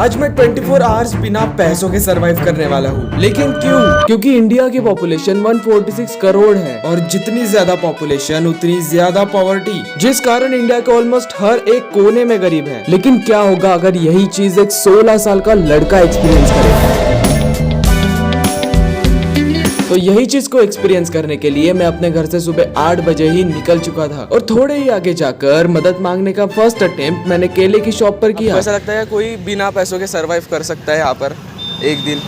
आज मैं 24 आवर्स बिना पैसों के सरवाइव करने वाला हूँ। लेकिन क्यों? क्योंकि इंडिया की पॉपुलेशन 146 करोड़ है और जितनी ज्यादा पॉपुलेशन उतनी ज्यादा पॉवर्टी, जिस कारण इंडिया के ऑलमोस्ट हर एक कोने में गरीब है। लेकिन क्या होगा अगर यही चीज एक 16 साल का लड़का एक्सपीरियंस करे? तो यही चीज को एक्सपीरियंस करने के लिए मैं अपने घर से सुबह 8 बजे ही निकल चुका था और थोड़े ही आगे जाकर मदद मांगने का फर्स्ट अटेम्प्ट मैंने केले की शॉप पर किया। ऐसा लगता है कोई बिना पैसों के सरवाइव कर सकता है यहाँ पर एक दिन?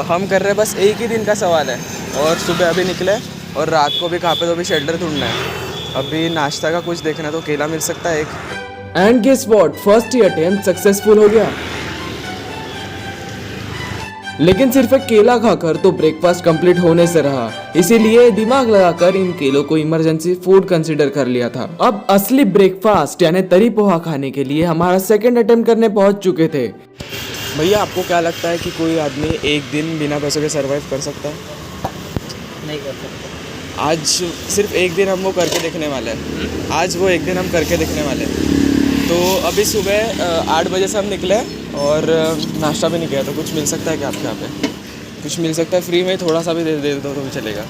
हम कर रहे हैं, बस एक ही दिन का सवाल है। और सुबह अभी निकले और रात को भी कहाँ पे तो भी शेल्टर ढूंढना है। अभी नाश्ता का कुछ देखना है तो केला मिल सकता है एक। एंड गेस व्हाट, फर्स्ट ही अटेम्प्ट सक्सेसफुल हो गया। लेकिन सिर्फ एक केला खाकर तो ब्रेकफास्ट कंप्लीट होने से रहा, इसीलिए दिमाग लगाकर इन केलों को इमरजेंसी फूड कंसीडर कर लिया था। अब असली ब्रेकफास्ट यानी तरी पोहा खाने के लिए हमारा सेकंड अटेम्प्ट करने पहुंच चुके थे। भैया आपको क्या लगता है कि कोई आदमी एक दिन बिना पैसों के सरवाइव कर सकता है? नहीं कर सकता। आज सिर्फ एक दिन हम वो करके देखने वाले हैं। आज वो एक दिन हम करके देखने वाले हैं। तो अभी सुबह 8 बजे से हम निकले और नाश्ता भी नहीं किया, तो कुछ मिल सकता है क्या आपके यहाँ पे? कुछ मिल सकता है फ्री में? थोड़ा सा भी दे दो तो भी चलेगा।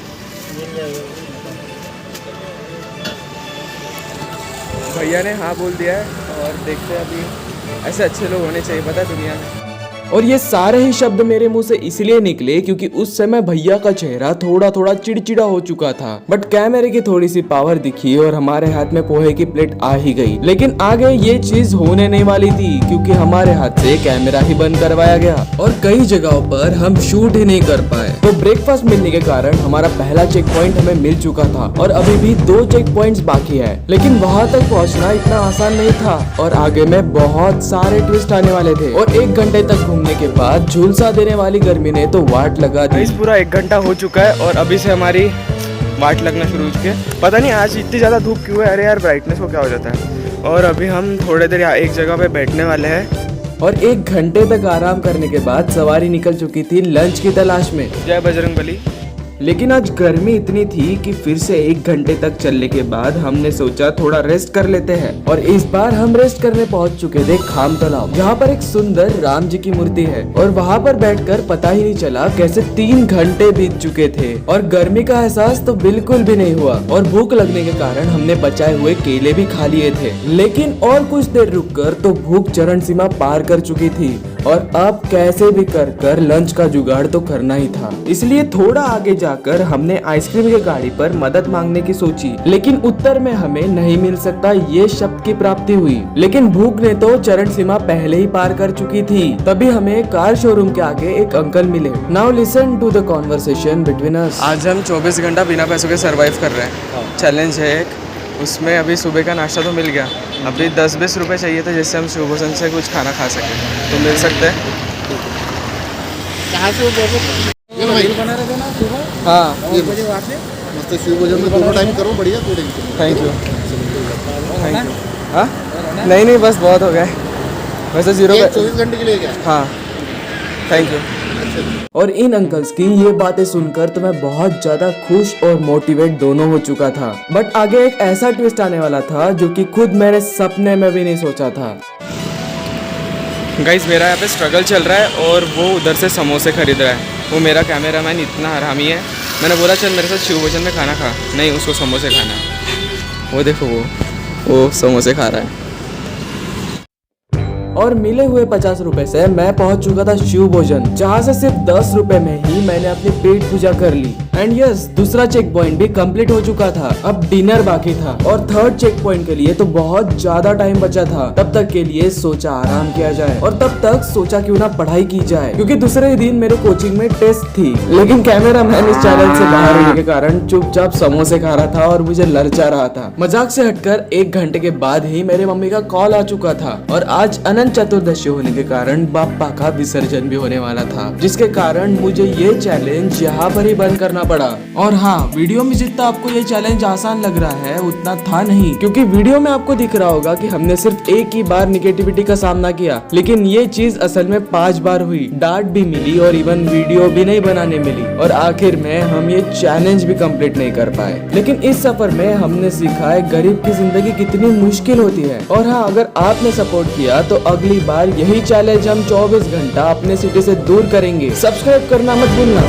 भैया ने हाँ बोल दिया है और देखते हैं अभी। ऐसे अच्छे लोग होने चाहिए पता है दुनिया में। और ये सारे ही शब्द मेरे मुंह से इसलिए निकले क्योंकि उस समय भैया का चेहरा थोड़ा थोड़ा चिड़चिड़ा हो चुका था। बट कैमरे की थोड़ी सी पावर दिखी और हमारे हाथ में पोहे की प्लेट आ ही गई। लेकिन आगे ये चीज होने नहीं वाली थी क्योंकि हमारे हाथ से कैमरा ही बंद करवाया गया और कई जगहों पर हम शूट ही नहीं कर पाए। तो ब्रेकफास्ट मिलने के कारण हमारा पहला चेक पॉइंट हमें मिल चुका था और अभी भी 2 चेक पॉइंट्स बाकी है। लेकिन वहाँ तक पहुँचना इतना आसान नहीं था और आगे में बहुत सारे ट्विस्ट आने वाले थे और 1 घंटे तक घूमने के बाद झुलसा देने वाली गर्मी ने तो वाट लगा दी। पूरा 1 घंटा हो चुका है और अभी से हमारी वाट लगना शुरू हो चुकी है। पता नहीं आज इतनी ज़्यादा धूप क्यों है। अरे यार ब्राइटनेस को क्या हो जाता है। और अभी हम थोड़ी देर एक जगह पे बैठने वाले हैं और 1 घंटे तक आराम करने के बाद सवारी निकल चुकी थी लंच की तलाश में। जय बजरंगबली। लेकिन आज गर्मी इतनी थी कि फिर से 1 घंटे तक चलने के बाद हमने सोचा थोड़ा रेस्ट कर लेते हैं और इस बार हम रेस्ट करने पहुंच चुके थे खाम तालाब, जहाँ पर एक सुंदर राम जी की मूर्ति है। और वहाँ पर बैठकर पता ही नहीं चला कैसे 3 घंटे बीत चुके थे और गर्मी का एहसास तो बिल्कुल भी नहीं हुआ। और भूख लगने के कारण हमने बचाए हुए केले भी खा लिए थे। लेकिन और कुछ देर रुककर तो भूख चरण सीमा पार कर चुकी थी और अब कैसे भी कर लंच का जुगाड़ तो करना ही था। इसलिए थोड़ा आगे जाकर हमने आइसक्रीम की गाड़ी पर मदद मांगने की सोची, लेकिन उत्तर में हमें नहीं मिल सकता ये शब्द की प्राप्ति हुई। लेकिन भूख ने तो चरण सीमा पहले ही पार कर चुकी थी। तभी हमें कार शोरूम के आगे एक अंकल मिले। Now listen to the conversation between us. आज हम 24 घंटा बिना पैसों के सरवाइव कर रहे हैं। चैलेंज है एक, उसमें अभी सुबह का नाश्ता तो मिल गया। अभी 10-20 रुपये चाहिए थे जिससे हम शिव भोजन से कुछ खाना खा सके। तो मिल सकते हैं? कहाँ से बना रहे थे ना सुबह? हाँ ये बजे वहाँ से मस्त शिव भोजन में दोनों टाइम करो, बढ़िया कोई tension thank you thank you. हाँ नहीं बस बहुत हो गए वैसे 24 घंटे के लिए क्या? हाँ थैंक यू। और इन अंकल्स की ये बातें सुनकर तो मैं बहुत ज्यादा खुश और मोटिवेट दोनों हो चुका था। बट आगे एक ऐसा ट्विस्ट आने वाला था जो कि खुद मैंने सपने में भी नहीं सोचा था। गाइस मेरा यहाँ पे स्ट्रगल चल रहा है और वो उधर से समोसे खरीद रहा है। वो मेरा कैमरामैन इतना हरामी है। मैंने बोला चल मेरे साथ शिव भोजन में खाना खा, नहीं उसको समोसे खाना है। वो देखो वो समोसे खा रहा है। और मिले हुए 50 रुपए से मैं पहुंच चुका था शिव भोजन, जहाँ से सिर्फ 10 रुपए में ही मैंने अपनी पेट पूजा कर ली। एंड यस, दूसरा चेक पॉइंट भी कंप्लीट हो चुका था। अब डिनर बाकी था और थर्ड चेक पॉइंट के लिए तो बहुत ज्यादा टाइम बचा था। तब तक के लिए सोचा आराम किया जाए और तब तक सोचा क्यों ना पढ़ाई की जाए, क्योंकि दूसरे दिन मेरे कोचिंग में टेस्ट थी। लेकिन कैमरामैन इस चैनल से बाहर होने के कारण चुपचाप समोसे खा रहा था और मुझे ललचा रहा था। मजाक से हटकर 1 घंटे के बाद ही मेरे मम्मी का कॉल आ चुका था और आज अनंत चतुर्दशी होने के कारण बाप्पा का विसर्जन भी होने वाला था, जिसके कारण मुझे ये चैलेंज यहाँ पर ही बंद करना पड़ा। और हाँ, वीडियो में जितना आपको ये चैलेंज आसान लग रहा है उतना था नहीं, क्योंकि वीडियो में आपको दिख रहा होगा कि हमने सिर्फ एक ही बार निगेटिविटी का सामना किया, लेकिन ये चीज असल में 5 बार हुई। डांट भी मिली और इवन वीडियो भी नहीं बनाने मिली और आखिर में हम ये चैलेंज भी कंप्लीट नहीं कर पाए। लेकिन इस सफर में हमने सीखा है गरीब की जिंदगी कितनी मुश्किल होती है। और हाँ, अगर आपने सपोर्ट किया तो अगली बार यही चैलेंज हम 24 घंटा अपने सिटी से दूर करेंगे। सब्सक्राइब करना मत भूलना।